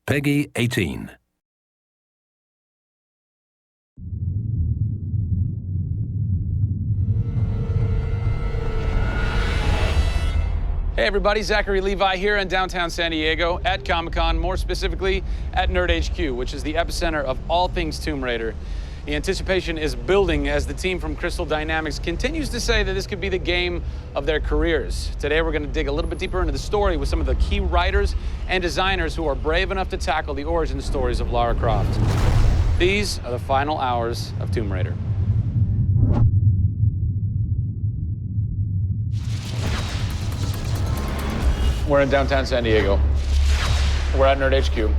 Peggy 18. Hey everybody, Zachery Levi here in downtown San Diego at Comicon, more specifically at Nerd HQ, which is the epicenter of all things Tomb Raider. The anticipation is building as the team from Crystal Dynamics continues to say that this could be the game of their careers. Today we're going to dig a little bit deeper into the story with some of the key writers and designers who are brave enough to tackle the origin stories of Lara Croft. These are the final hours of Tomb Raider. We're in downtown San Diego. We're at Nerd HQ.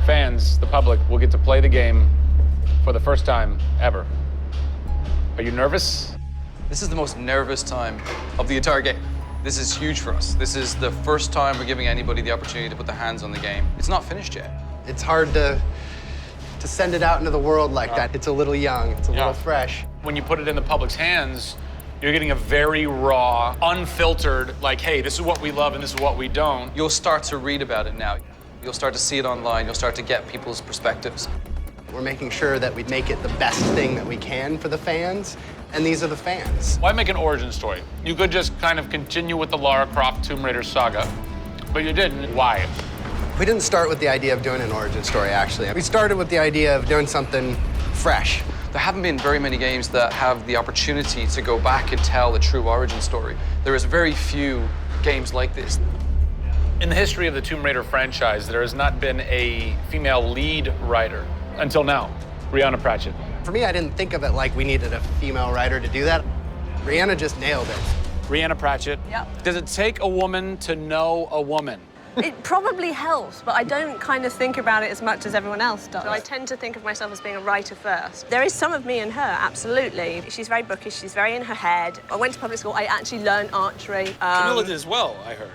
Fans, the public, will get to play the game for the first time ever. Are you nervous? This is the most nervous time of the entire game. This is huge for us. This is the first time we're giving anybody the opportunity to put their hands on the game. It's not finished yet. It's hard to send it out into the world like that. It's a little young, it's a little fresh. When you put it in the public's hands, you're getting a very raw, unfiltered, like, hey, this is what we love and this is what we don't. You'll start to read about it now. You'll start to see it online. You'll start to get people's perspectives. We're making sure that we make it the best thing that we can for the fans, and these are the fans. Why make an origin story? You could just kind of continue with the Lara Croft Tomb Raider saga, but you didn't. Why? We didn't start with the idea of doing an origin story, actually. We started with the idea of doing something fresh. There haven't been very many games that have the opportunity to go back and tell the true origin story. There is very few games like this. In the history of the Tomb Raider franchise, there has not been a female lead writer until now, Rhianna Pratchett. For me, I didn't think of it like we needed a female writer to do that. Rhianna just nailed it. Rhianna Pratchett. Yep. Does it take a woman to know a woman? It probably helps, but I don't kind of think about it as much as everyone else does. So I tend to think of myself as being a writer first. There is some of me in her, absolutely. She's very bookish, she's very in her head. I went to public school, I actually learned archery. Camilla did as well, I heard.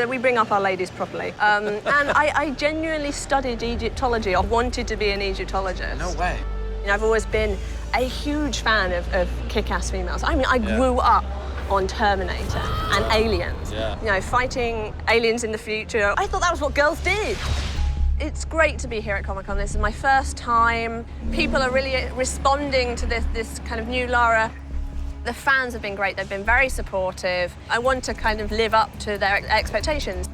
We bring up our ladies properly. And I genuinely studied Egyptology. I wanted to be an Egyptologist. No way. You know, I've always been a huge fan of kick-ass females. I mean, I grew up on Terminator and Aliens. Yeah. You know, fighting aliens in the future. I thought that was what girls did. It's great to be here at Comicon. This is my first time. People are really responding to this kind of new Lara. The fans have been great. They've been very supportive. I want to kind of live up to their expectations.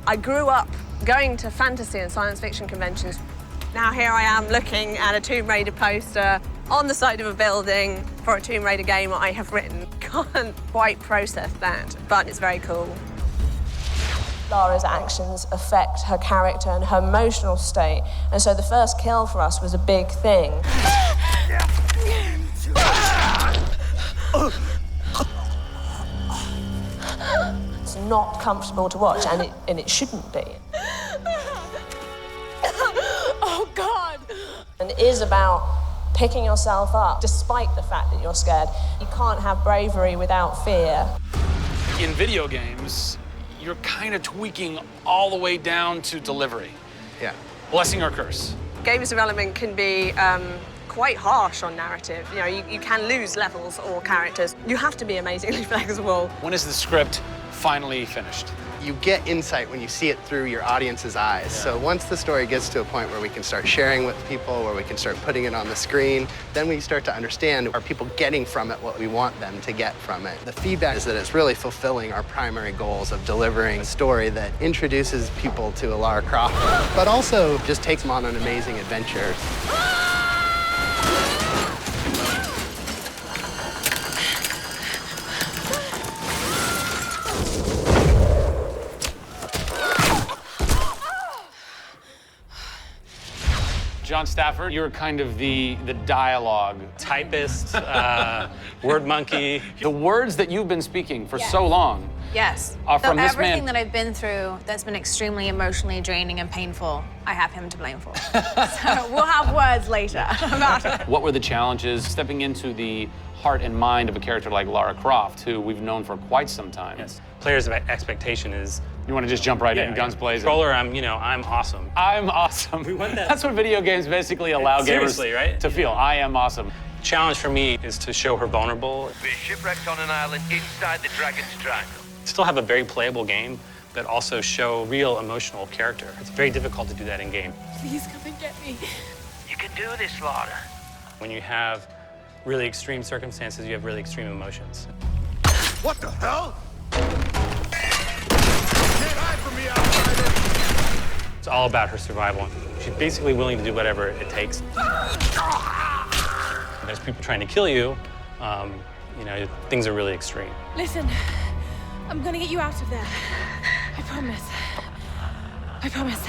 I grew up going to fantasy and science fiction conventions. Now here I am looking at a Tomb Raider poster on the side of a building for a Tomb Raider game I have written. Can't quite process that, but it's very cool. Lara's actions affect her character and her emotional state, and so the first kill for us was a big thing. It's not comfortable to watch, and it shouldn't be. Oh, God! And it is about picking yourself up, despite the fact that you're scared. You can't have bravery without fear. In video games, you're kind of tweaking all the way down to delivery. Yeah. Blessing or curse. Games development can be quite harsh on narrative. You know, you can lose levels or characters. You have to be amazingly flexible. When is the script finally finished? You get insight when you see it through your audience's eyes. Yeah. So once the story gets to a point where we can start sharing with people, where we can start putting it on the screen, then we start to understand, are people getting from it what we want them to get from it? The feedback is that it's really fulfilling our primary goals of delivering a story that introduces people to a Lara Croft, but also just takes them on an amazing adventure. John Stafford, you're kind of the dialogue. Typist, word monkey. The words that you've been speaking for so long Yes. are So from this everything man. that I've been through that's been extremely emotionally draining and painful, I have him to blame for. So we'll have words later about it. What were the challenges stepping into the heart and mind of a character like Lara Croft, who we've known for quite some time? Yes. Players' expectation is. You want to just jump right in, guns blazing? Controller, I'm awesome. I'm awesome. We want that. That's what video games basically allow Seriously, gamers right? to feel. I am awesome. Challenge for me is to show her vulnerable. We're shipwrecked on an island inside the Dragon's Triangle. Still have a very playable game, that also show real emotional character. It's very difficult to do that in game. Please come and get me. You can do this, Laura. When you have really extreme circumstances, you have really extreme emotions. What the hell? Can't hide from me, outsider! It's all about her survival. She's basically willing to do whatever it takes. There's people trying to kill you. You know, things are really extreme. Listen, I'm gonna get you out of there. I promise. I promise.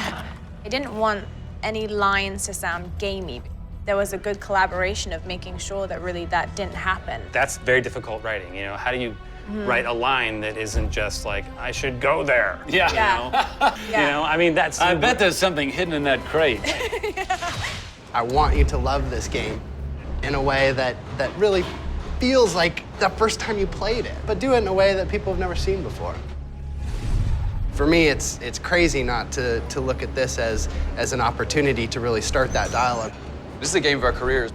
I didn't want any lines to sound gamey. There was a good collaboration of making sure that really that didn't happen. That's very difficult writing, you know? How do you write a line that isn't just like, I should go there? Yeah. You know? You know, I mean, that's... I bet there's something hidden in that crate. I want you to love this game in a way that really feels like the first time you played it, but do it in a way that people have never seen before. For me, it's crazy not to look at this as an opportunity to really start that dialogue. This is a game of our careers.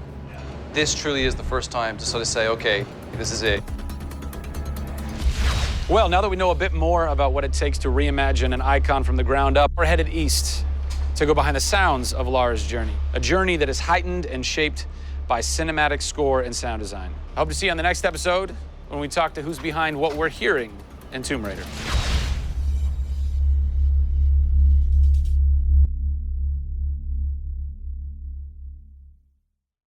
This truly is the first time to sort of say, okay, this is it. Well, now that we know a bit more about what it takes to reimagine an icon from the ground up, we're headed east to go behind the sounds of Laura's journey, a journey that is heightened and shaped by cinematic score and sound design. I hope to see you on the next episode when we talk to who's behind what we're hearing in Tomb Raider.